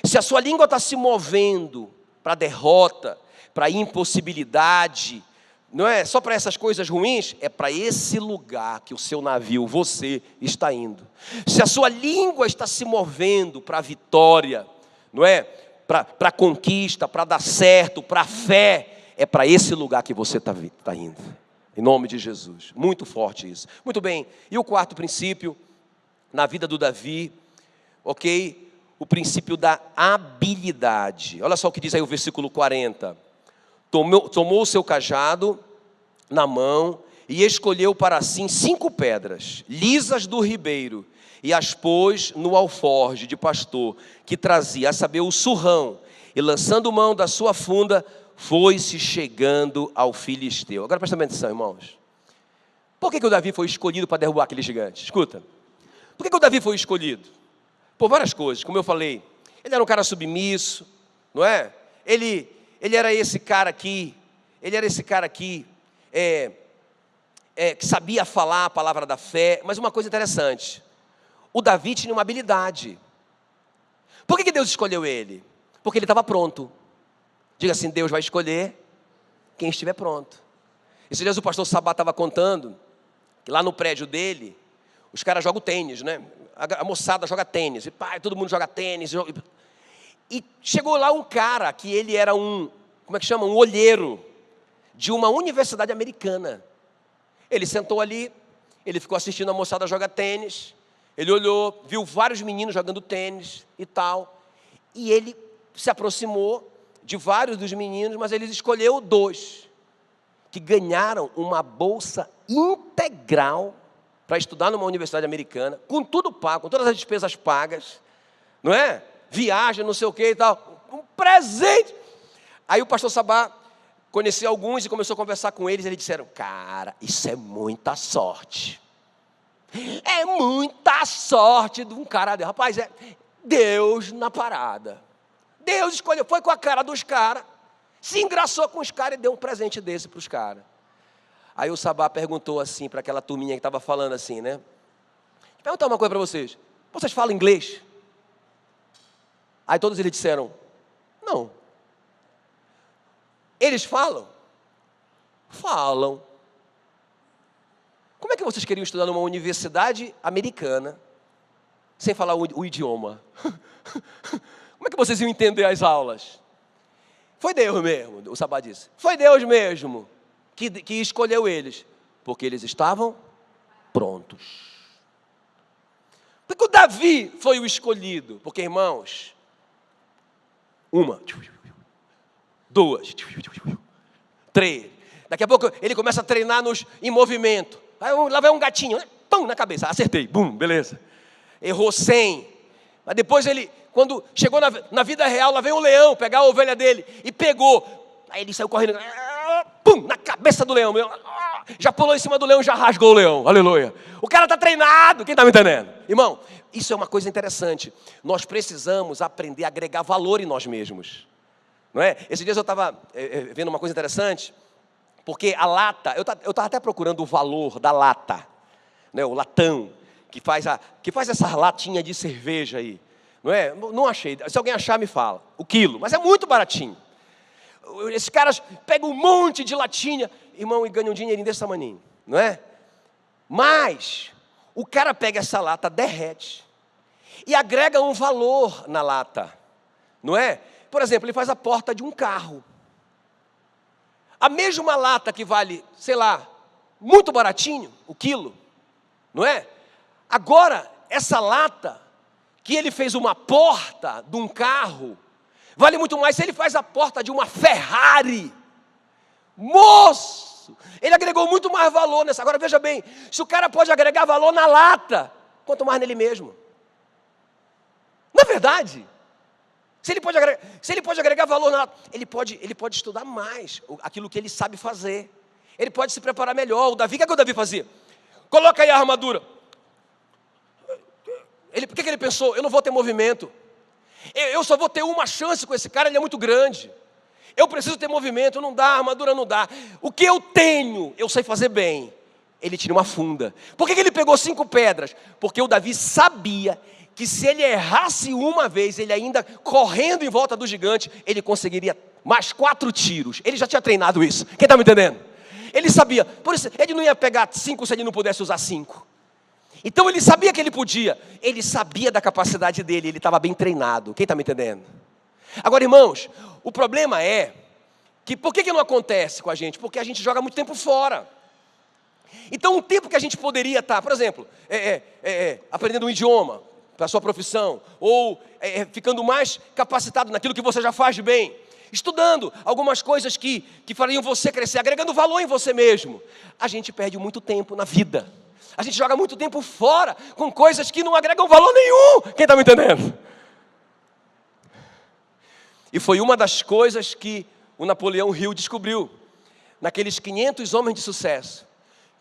Se a sua língua está se movendo para derrota, para impossibilidade, não é só para essas coisas ruins, é para esse lugar que o seu navio, você, está indo. Se a sua língua está se movendo para a vitória, não é? Para a conquista, para dar certo, para a fé, é para esse lugar que você está indo. Em nome de Jesus. Muito forte isso. Muito bem. E o quarto princípio, na vida do Davi, ok? O princípio da habilidade. Olha só o que diz aí o versículo 40. Tomou o seu cajado na mão e escolheu para si 5 pedras, lisas do ribeiro, e as pôs no alforje de pastor, que trazia, a saber, o surrão, e lançando mão da sua funda, foi-se chegando ao filisteu. Agora presta atenção, irmãos. Por que o Davi foi escolhido para derrubar aquele gigante? Escuta. Por que o Davi foi escolhido? Por várias coisas, como eu falei. Ele era um cara submisso, não é? Ele era esse cara aqui, que sabia falar a palavra da fé. Mas uma coisa interessante, o Davi tinha uma habilidade. Por que Deus escolheu ele? Porque ele estava pronto. Diga assim, Deus vai escolher quem estiver pronto. Esses dias o pastor Sabá estava contando que lá no prédio dele, os caras jogam tênis, né? A moçada joga tênis, e pai, todo mundo joga tênis. E chegou lá um cara que ele era um olheiro de uma universidade americana. Ele sentou ali, ele ficou assistindo a moçada jogar tênis, ele olhou, viu vários meninos jogando tênis e tal, e ele se aproximou de vários dos meninos, mas ele escolheu 2, que ganharam uma bolsa integral para estudar numa universidade americana, com tudo pago, com todas as despesas pagas, não é? Viagem, não sei o que e tal, um presente. Aí o pastor Sabá conheceu alguns e começou a conversar com eles, e eles disseram, cara, isso é muita sorte. É muita sorte de um cara dele. Rapaz, é Deus na parada. Deus escolheu, foi com a cara dos caras, se engraçou com os caras e deu um presente desse para os caras. Aí o Sabá perguntou assim, para aquela turminha que estava falando assim, né? Vou perguntar uma coisa para vocês. Vocês falam inglês? Aí todos eles disseram, não. Eles falam? Falam. Como é que vocês queriam estudar numa universidade americana sem falar o idioma? Como é que vocês iam entender as aulas? Foi Deus mesmo, o Sabá disse. Foi Deus mesmo que escolheu eles, porque eles estavam prontos. Porque o Davi foi o escolhido, porque, irmãos, 1, 2, 3. Daqui a pouco ele começa a treinar em movimento. Lá vai um gatinho, né? Pum, na cabeça, acertei, bum, beleza. Errou 100. Mas depois ele, quando chegou na vida real, lá vem um leão pegar a ovelha dele e pegou. Aí ele saiu correndo, pum, na cabeça do leão. Já pulou em cima do leão, já rasgou o leão, aleluia. O cara está treinado, quem está me entendendo? Irmão, isso é uma coisa interessante. Nós precisamos aprender a agregar valor em nós mesmos. Não é? Esses dias eu estava vendo uma coisa interessante, porque a lata, eu estava até procurando o valor da lata, né, o latão, que faz essa latinha de cerveja aí, não é? Não achei, se alguém achar me fala, o quilo, mas é muito baratinho. Esses caras pegam um monte de latinha, irmão, e ganham um dinheirinho desse tamaninho, não é? Mas o cara pega essa lata, derrete, e agrega um valor na lata, não é? Por exemplo, ele faz a porta de um carro. A mesma lata que vale, sei lá, muito baratinho, o quilo, não é? Agora, essa lata, que ele fez uma porta de um carro, vale muito mais se ele faz a porta de uma Ferrari. Moço, ele agregou muito mais valor nessa. Agora veja bem, se o cara pode agregar valor na lata, quanto mais nele mesmo. Não é verdade? Se ele pode agregar valor na lata, ele pode estudar mais aquilo que ele sabe fazer. Ele pode se preparar melhor. O Davi, o que é que o Davi fazia? Coloca aí a armadura. Por que ele pensou? Eu não vou ter movimento. Eu só vou ter uma chance com esse cara, ele é muito grande. Eu preciso ter movimento, não dá, a armadura não dá. O que eu tenho, eu sei fazer bem. Ele tira uma funda. Por que ele pegou 5 pedras? Porque o Davi sabia que se ele errasse uma vez, ele ainda correndo em volta do gigante, ele conseguiria mais 4 tiros. Ele já tinha treinado isso. Quem está me entendendo? Ele sabia, por isso, ele não ia pegar 5 se ele não pudesse usar 5. Então ele sabia que ele podia, ele sabia da capacidade dele, ele estava bem treinado. Quem está me entendendo? Agora, irmãos, o problema é que por que não acontece com a gente? Porque a gente joga muito tempo fora. Então, um tempo que a gente poderia estar, por exemplo, aprendendo um idioma para a sua profissão, ou ficando mais capacitado naquilo que você já faz de bem, estudando algumas coisas que fariam você crescer, agregando valor em você mesmo, a gente perde muito tempo na vida. A gente joga muito tempo fora com coisas que não agregam valor nenhum. Quem está me entendendo? E foi uma das coisas que o Napoleão Hill descobriu, naqueles 500 homens de sucesso,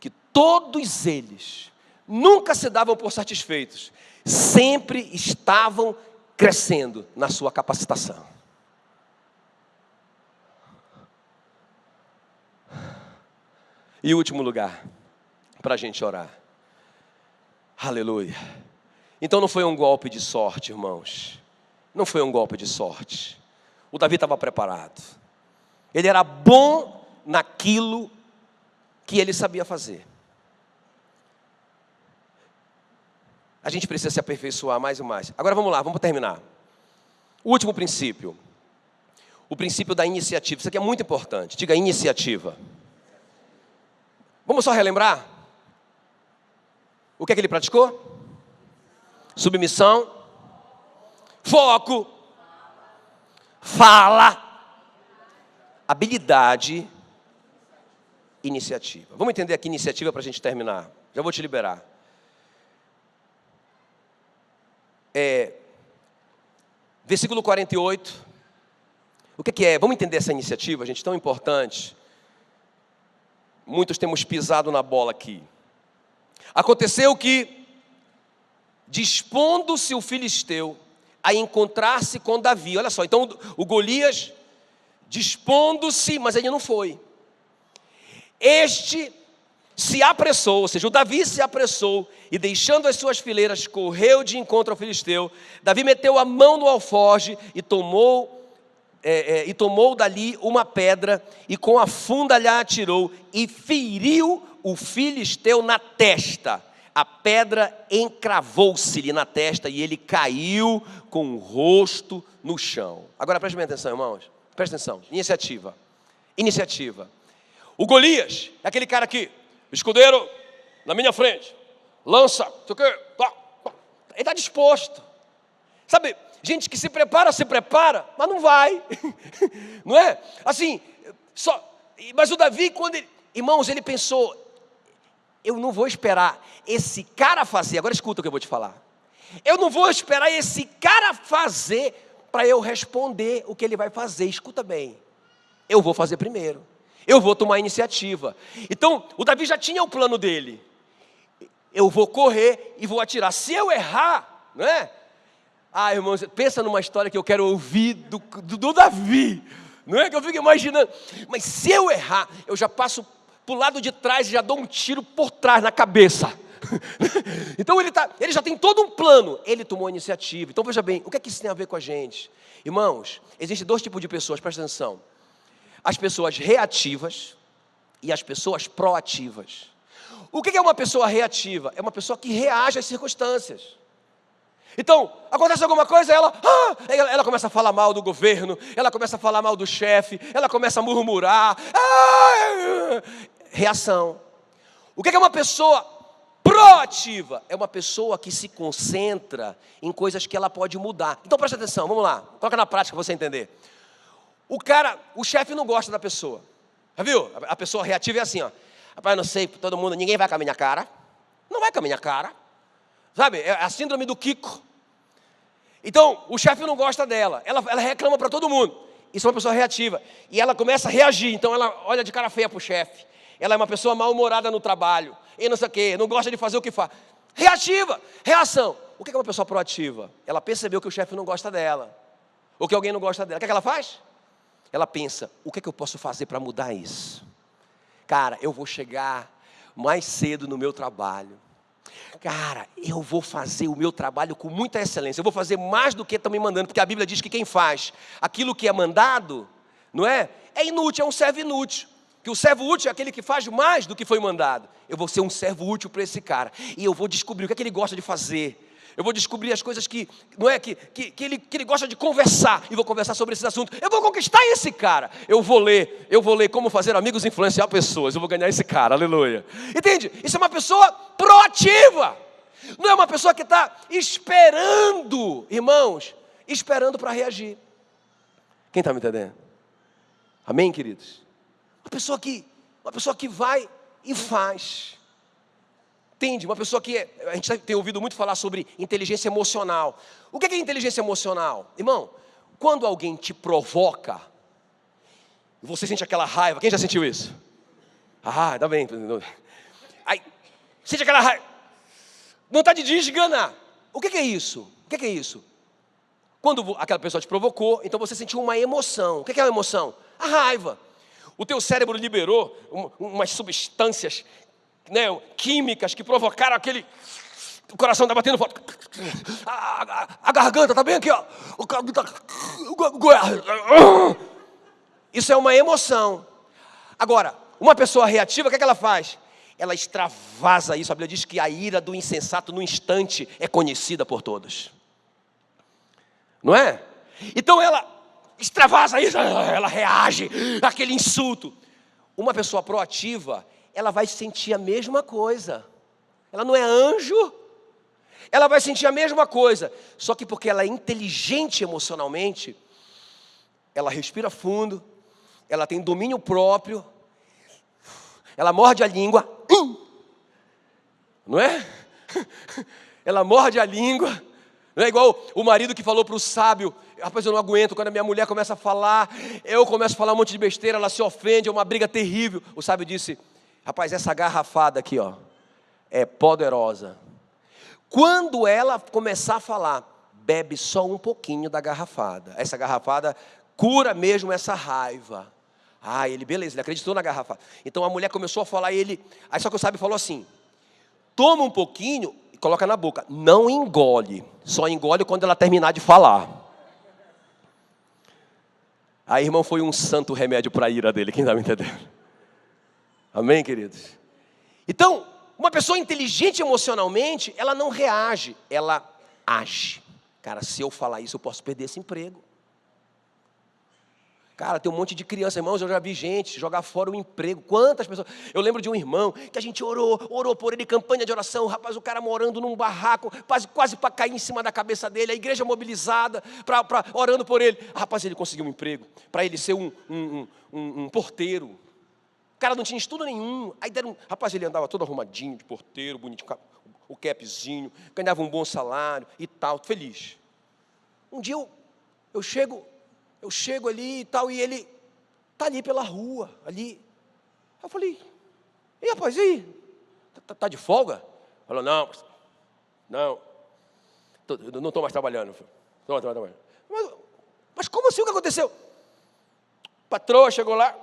que todos eles nunca se davam por satisfeitos, sempre estavam crescendo na sua capacitação. E último lugar, para a gente orar. Aleluia. Então não foi um golpe de sorte, irmãos. Não foi um golpe de sorte. O Davi estava preparado. Ele era bom naquilo que ele sabia fazer. A gente precisa se aperfeiçoar mais e mais. Agora vamos lá, vamos terminar. O último princípio. O princípio da iniciativa. Isso aqui é muito importante. Diga iniciativa. Vamos só relembrar? O que é que ele praticou? Submissão. Foco. Fala. Habilidade. Iniciativa. Vamos entender aqui iniciativa para a gente terminar. Já vou te liberar. Versículo 48. O que é? Vamos entender essa iniciativa, gente, tão importante. Muitos temos pisado na bola aqui. Aconteceu que, dispondo-se o filisteu a encontrar-se com Davi. Olha só, então o Golias, dispondo-se, mas ele não foi. Este se apressou, ou seja, o Davi se apressou e deixando as suas fileiras, correu de encontro ao filisteu. Davi meteu a mão no alforje e tomou dali uma pedra e com a funda lhe atirou e feriu o filisteu na testa. A pedra encravou-se-lhe na testa e ele caiu com o rosto no chão. Agora preste bem atenção, irmãos. Preste atenção. Iniciativa. O Golias é aquele cara aqui, escudeiro na minha frente, lança, não sei o quê, ele está disposto. Sabe, gente que se prepara, mas não vai. Não é? Assim, mas o Davi, quando ele, irmãos, ele pensou, eu não vou esperar esse cara fazer, agora escuta o que eu vou te falar. Eu não vou esperar esse cara fazer para eu responder o que ele vai fazer. Escuta bem, eu vou fazer primeiro. Eu vou tomar a iniciativa. Então, o Davi já tinha o plano dele. Eu vou correr e vou atirar. Se eu errar, não é? Ah, irmãos, pensa numa história que eu quero ouvir do Davi. Não é que eu fico imaginando. Mas se eu errar, eu já passo para o lado de trás e já dou um tiro por trás na cabeça. Então ele já tem todo um plano. Ele tomou a iniciativa. Então veja bem, o que é que isso tem a ver com a gente? Irmãos, existem 2 tipos de pessoas, presta atenção. As pessoas reativas e as pessoas proativas. O que é uma pessoa reativa? É uma pessoa que reage às circunstâncias. Então, acontece alguma coisa, ela começa a falar mal do governo, ela começa a falar mal do chefe, ela começa a murmurar. Reação. O que é uma pessoa proativa? É uma pessoa que se concentra em coisas que ela pode mudar. Então presta atenção, vamos lá, coloca na prática para você entender. O chefe não gosta da pessoa. Já viu? A pessoa reativa é assim, ó. Rapaz, não sei, todo mundo, ninguém vai com a minha cara. Não vai com a minha cara. Sabe, é a síndrome do Kiko. Então, o chefe não gosta dela. Ela reclama para todo mundo. Isso é uma pessoa reativa. E ela começa a reagir. Então, ela olha de cara feia para o chefe. Ela é uma pessoa mal-humorada no trabalho. E não sei o quê, não gosta de fazer o que faz. Reativa, reação. O que é uma pessoa proativa? Ela percebeu que o chefe não gosta dela. Ou que alguém não gosta dela. O que é que ela faz? Ela pensa, o que é que eu posso fazer para mudar isso? Cara, eu vou chegar mais cedo no meu trabalho. Cara, eu vou fazer o meu trabalho com muita excelência. Eu vou fazer mais do que estão me mandando. Porque a Bíblia diz que quem faz aquilo que é mandado, não é? É inútil, é um servo inútil. que o servo útil é aquele que faz mais do que foi mandado. Eu vou ser um servo útil para esse cara. E eu vou descobrir o que é que ele gosta de fazer. Eu vou descobrir as coisas que ele gosta de conversar. E vou conversar sobre esses assuntos. Eu vou conquistar esse cara. Eu vou ler como fazer amigos e influenciar pessoas. Eu vou ganhar esse cara, aleluia. Entende? Isso é uma pessoa proativa. Não é uma pessoa que está esperando, irmãos, esperando para reagir. Quem está me entendendo? Amém, queridos? Uma pessoa que vai e faz. Entende? Uma pessoa que... A gente tem ouvido muito falar sobre inteligência emocional. O que é inteligência emocional? Irmão, quando alguém te provoca, você sente aquela raiva. Quem já sentiu isso? Ah, tá bem. Aí, sente aquela raiva. Vontade de desganar. O que é isso? O que é isso? Quando aquela pessoa te provocou, então você sentiu uma emoção. O que é uma emoção? A raiva. O teu cérebro liberou umas substâncias, né, químicas que provocaram aquele... O coração está batendo forte. A garganta está bem aqui, ó. Isso é uma emoção. Agora, uma pessoa reativa, o que é que ela faz? Ela extravasa isso. A Bíblia diz que a ira do insensato no instante é conhecida por todos. Não é? Então ela extravasa isso, ela reage àquele insulto. Uma pessoa proativa, ela vai sentir a mesma coisa. Ela não é anjo, ela vai sentir a mesma coisa. Só que porque ela é inteligente emocionalmente, ela respira fundo, ela tem domínio próprio, ela morde a língua, não é? Ela morde a língua. Não é igual o marido que falou para o sábio: rapaz, eu não aguento, quando a minha mulher começa a falar, eu começo a falar um monte de besteira, ela se ofende, é uma briga terrível. O sábio disse: rapaz, essa garrafada aqui, ó, é poderosa. Quando ela começar a falar, bebe só um pouquinho da garrafada. Essa garrafada cura mesmo essa raiva. Ah, beleza, ele acreditou na garrafada. Então a mulher começou a falar, aí só que o sábio falou assim: toma um pouquinho e coloca na boca. Não engole. Só engole quando ela terminar de falar. Aí, irmão, foi um santo remédio para a ira dele. Quem está me entendendo? Amém, queridos? Então, uma pessoa inteligente emocionalmente, ela não reage, ela age. Cara, se eu falar isso, eu posso perder esse emprego. Cara, tem um monte de criança, irmãos, eu já vi gente jogar fora o emprego. Quantas pessoas... Eu lembro de um irmão que a gente orou por ele, campanha de oração. Rapaz, o cara morando num barraco, quase para cair em cima da cabeça dele. A igreja mobilizada, orando por ele. Rapaz, ele conseguiu um emprego, para ele ser um porteiro. O cara não tinha estudo nenhum. Aí rapaz, ele andava todo arrumadinho, de porteiro, bonitinho, o capzinho, ganhava um bom salário e tal, feliz. Um dia eu chego ali e tal, e ele está ali pela rua, ali. Eu falei: e rapaz, e aí? Tá de folga? Falou: não, eu não estou mais trabalhando. Não estou mais trabalhando. Mas como assim? O que aconteceu? A patroa chegou lá,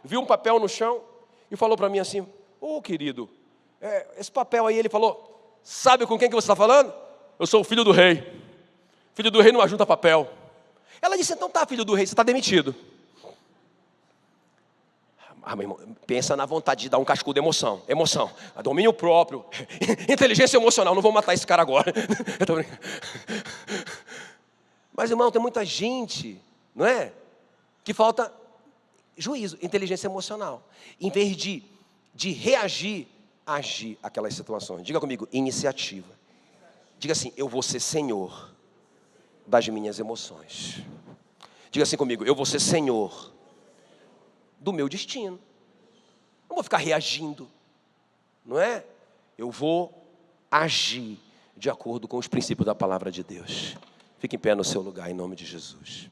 viu um papel no chão e falou para mim assim: ô querido, esse papel aí, ele falou: sabe com quem que você está falando? Eu sou o filho do rei. Filho do rei não ajunta papel. Ela disse: então tá, filho do rei, você está demitido. Ah, meu irmão, pensa na vontade de dar um cascudo de emoção, domínio próprio, inteligência emocional. Não vou matar esse cara agora. Mas, irmão, tem muita gente, não é? Que falta juízo, inteligência emocional. Em vez de reagir, agir aquelas situações. Diga comigo: iniciativa. Diga assim: eu vou ser senhor das minhas emoções. Diga assim comigo: eu vou ser senhor do meu destino. Não vou ficar reagindo, não é? Eu vou agir de acordo com os princípios da palavra de Deus. Fique em pé no seu lugar, em nome de Jesus.